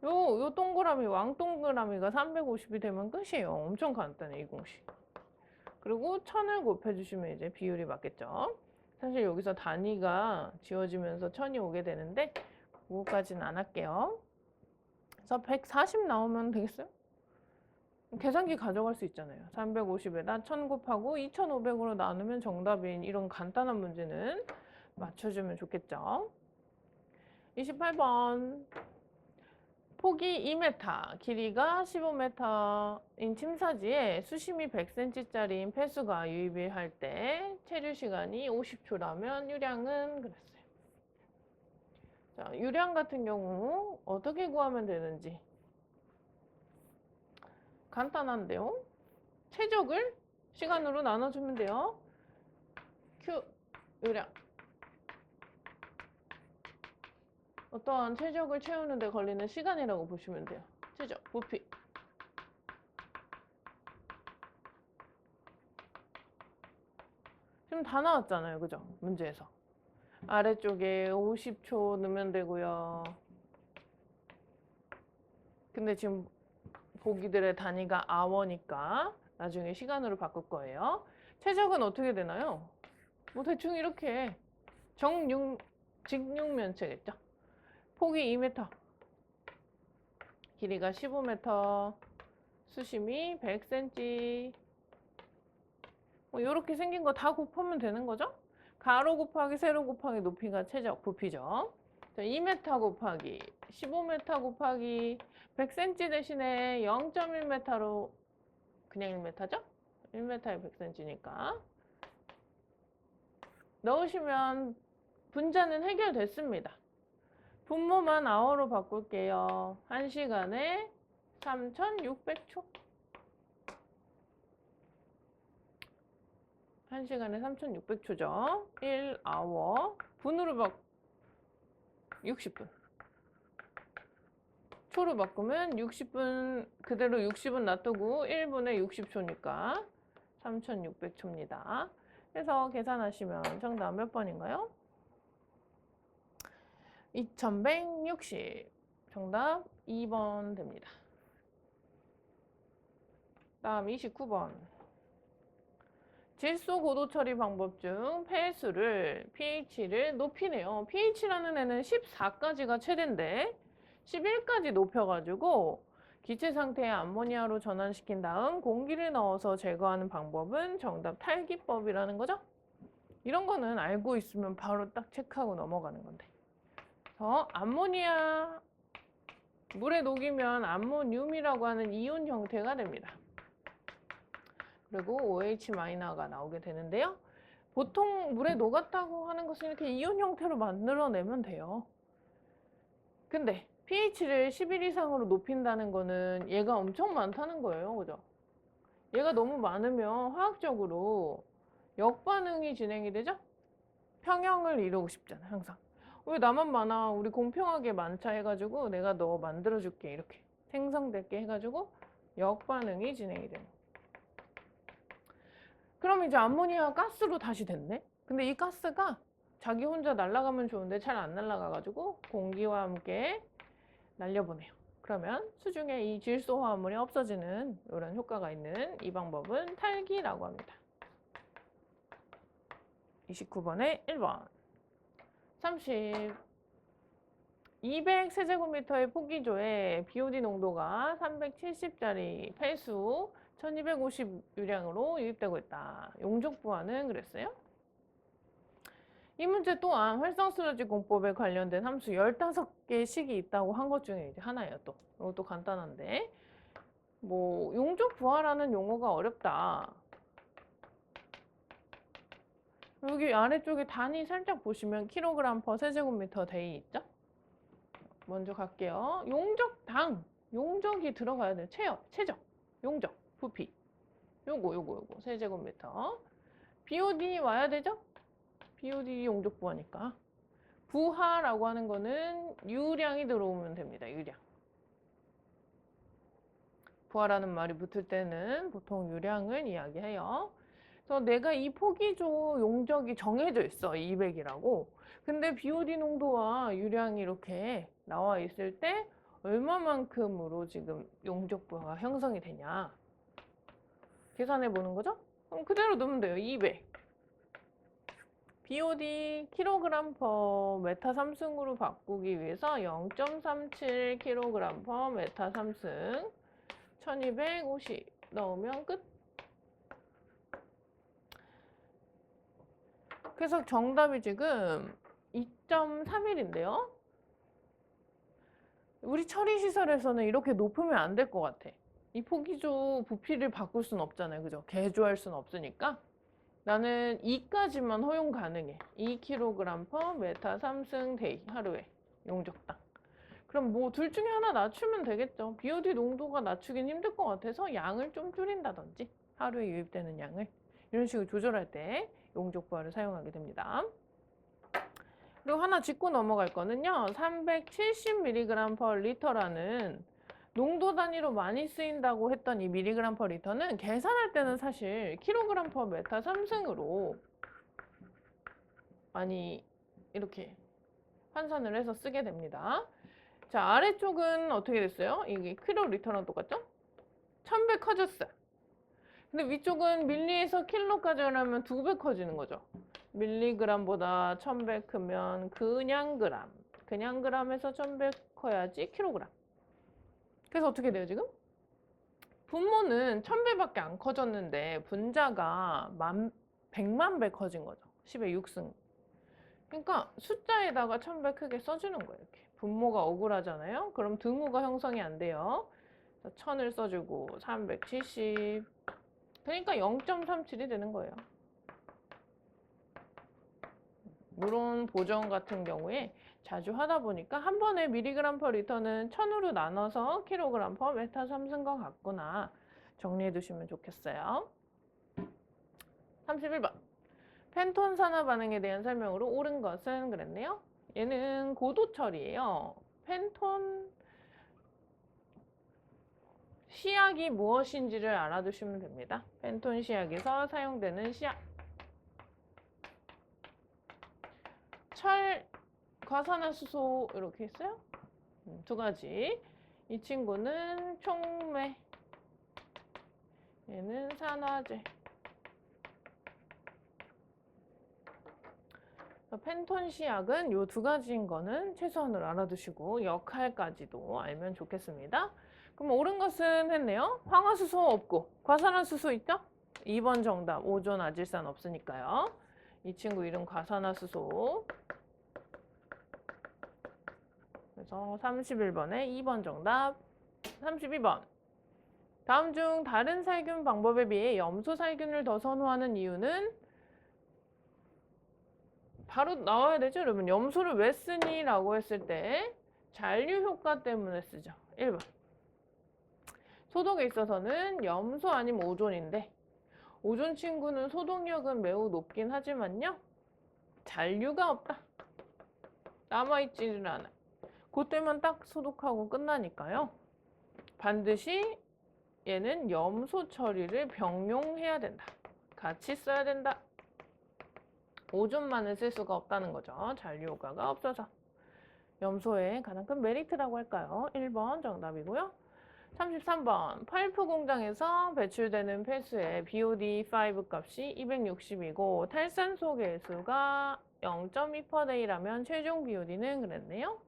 요 동그라미, 왕동그라미가 350이 되면 끝이에요. 엄청 간단해, 이 공식. 그리고 1000을 곱해주시면 이제 비율이 맞겠죠. 사실 여기서 단위가 지워지면서 1000이 오게 되는데 그거까지는 안 할게요. 그래서 140 나오면 되겠어요? 계산기 가져갈 수 있잖아요. 350에다 1000 곱하고 2500으로 나누면 정답인 이런 간단한 문제는 맞춰주면 좋겠죠. 28번. 폭이 2m, 길이가 15m인 침사지에 수심이 100cm짜리인 폐수가 유입을 할 때 체류 시간이 50초라면 유량은 그랬어요. 자, 유량 같은 경우 어떻게 구하면 되는지 간단한데요. 최적을 시간으로 나눠주면 돼요. Q 유량. 어떠한 최적을 채우는 데 걸리는 시간이라고 보시면 돼요. 최적, 부피. 지금 다 나왔잖아요. 그죠? 문제에서. 아래쪽에 50초 넣으면 되고요. 근데 지금 보기들의 단위가 아워니까 나중에 시간으로 바꿀 거예요. 최적은 어떻게 되나요? 뭐 대충 이렇게 직육면체겠죠? 폭이 2m, 길이가 15m, 수심이 100cm. 뭐 이렇게 생긴 거 다 곱하면 되는 거죠? 가로 곱하기 세로 곱하기 높이가 최적, 부피죠. 2m 곱하기 15m 곱하기 100cm 대신에 0.1m로 그냥 1m죠? 1m에 100cm니까 넣으시면 분자는 해결됐습니다. 분모만 아워로 바꿀게요. 1시간에 3600초. 1시간에 3600초죠. 1아워. 분으로 60분. 초로 바꾸면 60분, 그대로 60은 놔두고 1분에 60초니까 3600초입니다. 그래서 계산하시면 정답 몇 번인가요? 2160. 정답 2번 됩니다. 다음 29번. 질소 고도 처리 방법 중 폐수를 pH를 높이네요. pH라는 애는 14까지가 최대인데 11까지 높여가지고 기체 상태의 암모니아로 전환시킨 다음 공기를 넣어서 제거하는 방법은 정답 탈기법이라는 거죠. 이런 거는 알고 있으면 바로 딱 체크하고 넘어가는 건데. 암모니아 물에 녹이면 암모늄이라고 하는 이온 형태가 됩니다. 그리고 OH-가 나오게 되는데요. 보통 물에 녹았다고 하는 것은 이렇게 이온 형태로 만들어내면 돼요. 근데 pH를 11 이상으로 높인다는 거는 얘가 엄청 많다는 거예요. 그죠? 얘가 너무 많으면 화학적으로 역반응이 진행이 되죠? 평형을 이루고 싶잖아, 항상. 왜 나만 많아? 우리 공평하게 많자 해가지고 내가 너 만들어줄게. 이렇게 생성될게 해가지고 역반응이 진행이 되는 거예요. 그럼 이제 암모니아 가스로 다시 됐네? 근데 이 가스가 자기 혼자 날아가면 좋은데 잘 안 날아가가지고 공기와 함께 날려보내요. 그러면 수중에 이 질소 화합물이 없어지는 이런 효과가 있는 이 방법은 탈기라고 합니다. 29번에 1번. 30. 200 세제곱미터의 포기조에 BOD 농도가 370짜리 폐수 1250 유량으로 유입되고 있다. 용적 부하는 그랬어요? 이 문제 또한 활성슬러지 공법에 관련된 함수 15개씩이 있다고 한 것 중에 이제 하나예요. 또 이것도 간단한데 뭐 용적 부하라는 용어가 어렵다. 여기 아래쪽에 단위 살짝 보시면 킬로그램 퍼 세제곱미터 돼 있죠? 먼저 갈게요. 용적당, 용적이 들어가야 돼요. 최적, 용적, 부피. 요거 세제곱미터. BOD 와야 되죠? BOD 용적 부하니까. 부하라고 하는 거는 유량이 들어오면 됩니다. 유량. 부하라는 말이 붙을 때는 보통 유량을 이야기해요. 그래서 내가 이 포기조 용적이 정해져 있어. 200이라고. 근데 BOD 농도와 유량이 이렇게 나와 있을 때 얼마만큼으로 지금 용적 부하가 형성이 되냐. 계산해 보는 거죠? 그럼 그대로 넣으면 돼요. 200. BOD kg per 메타 3승으로 바꾸기 위해서 0.37 kg per 메타 3승 1250 넣으면 끝. 그래서 정답이 지금 2.31인데요. 우리 처리시설에서는 이렇게 높으면 안 될 것 같아. 이 포기조 부피를 바꿀 순 없잖아요. 그죠? 개조할 순 없으니까. 나는 2까지만 허용 가능해. 2kg per 메타 3승 데이 하루에 용적당. 그럼 뭐 둘 중에 하나 낮추면 되겠죠. BOD 농도가 낮추긴 힘들 것 같아서 양을 좀 줄인다든지 하루에 유입되는 양을 이런 식으로 조절할 때 용적 부하를 사용하게 됩니다. 그리고 하나 짚고 넘어갈 거는요. 370mg per 리터라는 농도 단위로 많이 쓰인다고 했던 이 mg per 리터는 계산할 때는 사실 kg per 메타 3승으로 많이 이렇게 환산을 해서 쓰게 됩니다. 자, 아래쪽은 어떻게 됐어요? 이게 킬로리터랑 똑같죠? 1000배 커졌어요. 근데 위쪽은 밀리에서 킬로까지 하려면 2배 커지는 거죠. 밀리그램보다 1000배 크면 그냥 그램. 그냥 그램에서 1000배 커야지 킬로그램. 그래서 어떻게 돼요, 지금? 분모는 1000배밖에 안 커졌는데 분자가 100만 배 커진 거죠. 10의 6승. 그러니까 숫자에다가 1000배 크게 써주는 거예요. 이렇게. 분모가 억울하잖아요. 그럼 등호가 형성이 안 돼요. 1000을 써주고 370. 그러니까 0.37이 되는 거예요. 물론 보정 같은 경우에 자주 하다 보니까 한 번에 미리그램 퍼 리터는 1000으로 나눠서 킬로그램 퍼 메타 3승 것 같구나 정리해 두시면 좋겠어요. 31번. 펜톤 산화 반응에 대한 설명으로 옳은 것은 그랬네요. 얘는 고도 처리예요. 펜톤 시약이 무엇인지를 알아두시면 됩니다. 펜톤 시약에서 사용되는 시약. 철, 과산화수소 이렇게 있어요. 두 가지. 이 친구는 촉매, 얘는 산화제. 펜톤시약은 요 두 가지인 거는 최소한으로 알아두시고 역할까지도 알면 좋겠습니다. 그럼 옳은 것은 했네요. 황화수소 없고 과산화수소 있죠? 2번 정답. 오존, 아질산 없으니까요. 이 친구 이름 과산화수소. 그래서 31번에 2번 정답. 32번. 다음 중 다른 살균 방법에 비해 염소 살균을 더 선호하는 이유는 바로 나와야 되죠, 여러분. 염소를 왜 쓰니? 라고 했을 때 잔류 효과 때문에 쓰죠. 1번. 소독에 있어서는 염소 아니면 오존인데 오존 친구는 소독력은 매우 높긴 하지만요. 잔류가 없다. 남아있지는 않아. 그때만 딱 소독하고 끝나니까요. 반드시 얘는 염소 처리를 병용해야 된다. 같이 써야 된다. 오존만을 쓸 수가 없다는 거죠. 잔류 효과가 없어서. 염소의 가장 큰 메리트라고 할까요? 1번 정답이고요. 33번. 펄프 공장에서 배출되는 폐수의 BOD5 값이 260이고 탈산소 계수가 0.2%D라면 최종 BOD는 그랬네요.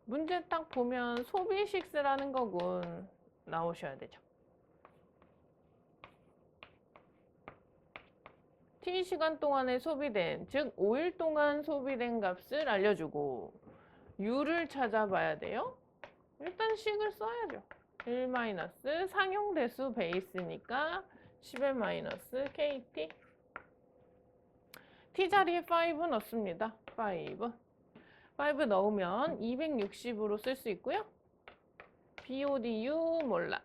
문제 딱 보면 소비식스라는 거군. 나오셔야 되죠. T시간 동안에 소비된, 즉 5일 동안 소비된 값을 알려주고 U를 찾아봐야 돼요. 일단 식을 써야죠. 1 상용대수 베이스니까 10의 마이너스 KT. T 자리에 5 넣습니다. 5 넣으면 260으로 쓸 수 있고요. BODU 몰라.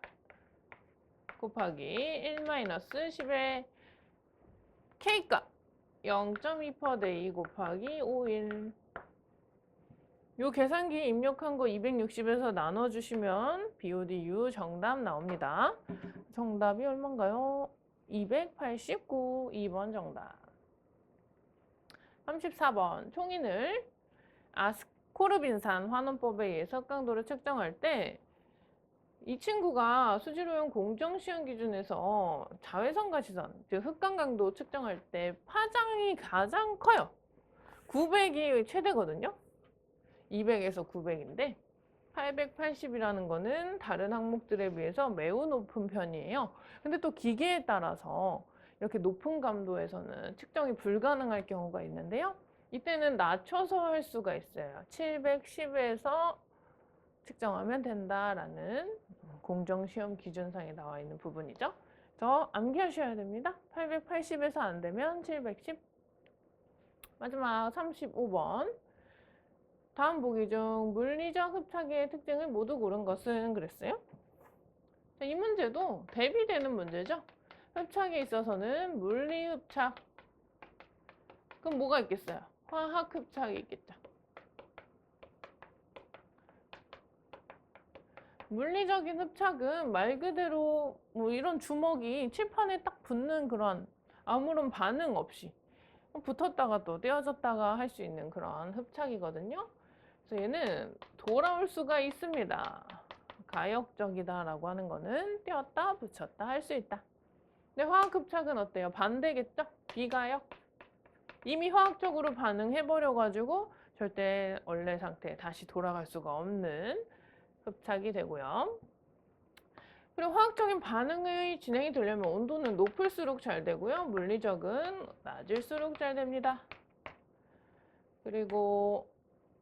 곱하기 1 10의 K값 0.2%D 곱하기 5일. 요 계산기 입력한 거 260에서 나눠주시면 BODU 정답 나옵니다. 정답이 얼마인가요? 289. 2번 정답. 34번. 총인을 아스코르빈산 환원법에 의해서 흑강도를 측정할 때 이 친구가 수질오염 공정시험 기준에서 자외선 가시선, 즉 흑강 강도 측정할 때 파장이 가장 커요. 900이 최대거든요. 200에서 900인데 880이라는 거는 다른 항목들에 비해서 매우 높은 편이에요. 근데 또 기계에 따라서 이렇게 높은 감도에서는 측정이 불가능할 경우가 있는데요. 이때는 낮춰서 할 수가 있어요. 710에서 측정하면 된다라는 공정시험 기준상에 나와 있는 부분이죠. 저 암기하셔야 됩니다. 880에서 안 되면 710. 마지막 35번. 다음 보기 중 물리적 흡착의 특징을 모두 고른 것은 그랬어요. 자, 이 문제도 대비되는 문제죠. 흡착에 있어서는 물리흡착. 그럼 뭐가 있겠어요? 화학흡착이 있겠죠. 물리적인 흡착은 말 그대로 뭐 이런 주먹이 칠판에 딱 붙는 그런 아무런 반응 없이 붙었다가 또 떼어졌다가 할 수 있는 그런 흡착이거든요. 그래서 얘는 돌아올 수가 있습니다. 가역적이다라고 하는 거는 떼었다 붙였다 할 수 있다. 근데 화학흡착은 어때요? 반대겠죠? 비가역. 이미 화학적으로 반응해버려가지고 절대 원래 상태에 다시 돌아갈 수가 없는 흡착이 되고요. 그리고 화학적인 반응이 진행이 되려면 온도는 높을수록 잘 되고요. 물리적은 낮을수록 잘 됩니다. 그리고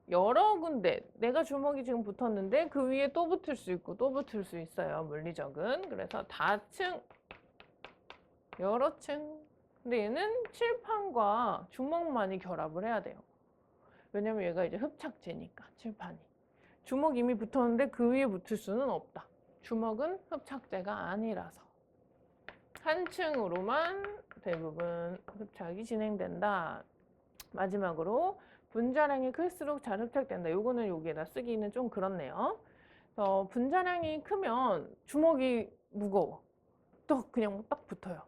여러 군데 내가 주먹이 지금 붙었는데 그 위에 또 붙을 수 있고 또 붙을 수 있어요. 물리적은. 그래서 다층, 여러 층. 근데 얘는 칠판과 주먹만이 결합을 해야 돼요. 왜냐면 얘가 이제 흡착제니까 칠판이. 주먹 이미 붙었는데 그 위에 붙을 수는 없다. 주먹은 흡착제가 아니라서. 한 층으로만 대부분 흡착이 진행된다. 마지막으로 분자량이 클수록 잘 흡착된다. 요거는 여기에다 쓰기는 좀 그렇네요. 분자량이 크면 주먹이 무거워. 또 그냥 딱 붙어요.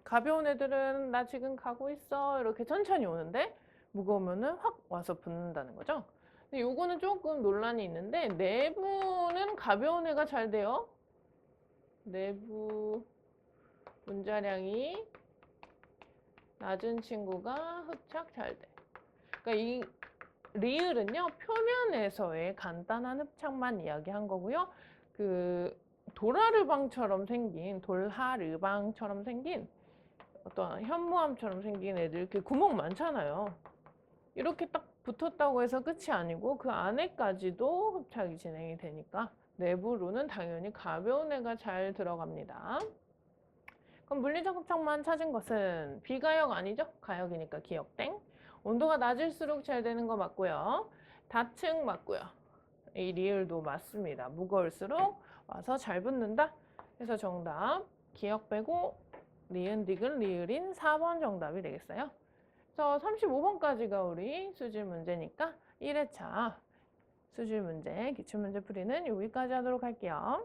가벼운 애들은 나 지금 가고 있어 이렇게 천천히 오는데 무거우면은 확 와서 붙는다는 거죠. 근데 요거는 조금 논란이 있는데 내부는 가벼운 애가 잘 돼요. 내부 분자량이 낮은 친구가 흡착 잘 돼. 그러니까 이 리을은요, 표면에서의 간단한 흡착만 이야기한 거고요. 그 도라르방처럼 생긴, 돌하르방처럼 생긴 어떤 현무암처럼 생긴 애들, 그 구멍 많잖아요. 이렇게 딱 붙었다고 해서 끝이 아니고 그 안에까지도 흡착이 진행이 되니까 내부로는 당연히 가벼운 애가 잘 들어갑니다. 그럼 물리적 흡착만 찾은 것은 비가역 아니죠? 가역이니까 기역땡. 온도가 낮을수록 잘 되는 거 맞고요. 다층 맞고요. 이 리을도 맞습니다. 무거울수록 와서 잘 붙는다. 그래서 정답 기역 빼고 리은, 디귿, 리을인 4번 정답이 되겠어요. 그래서 35번까지가 우리 수질 문제니까 1회차 수질 문제, 기출문제 풀이는 여기까지 하도록 할게요.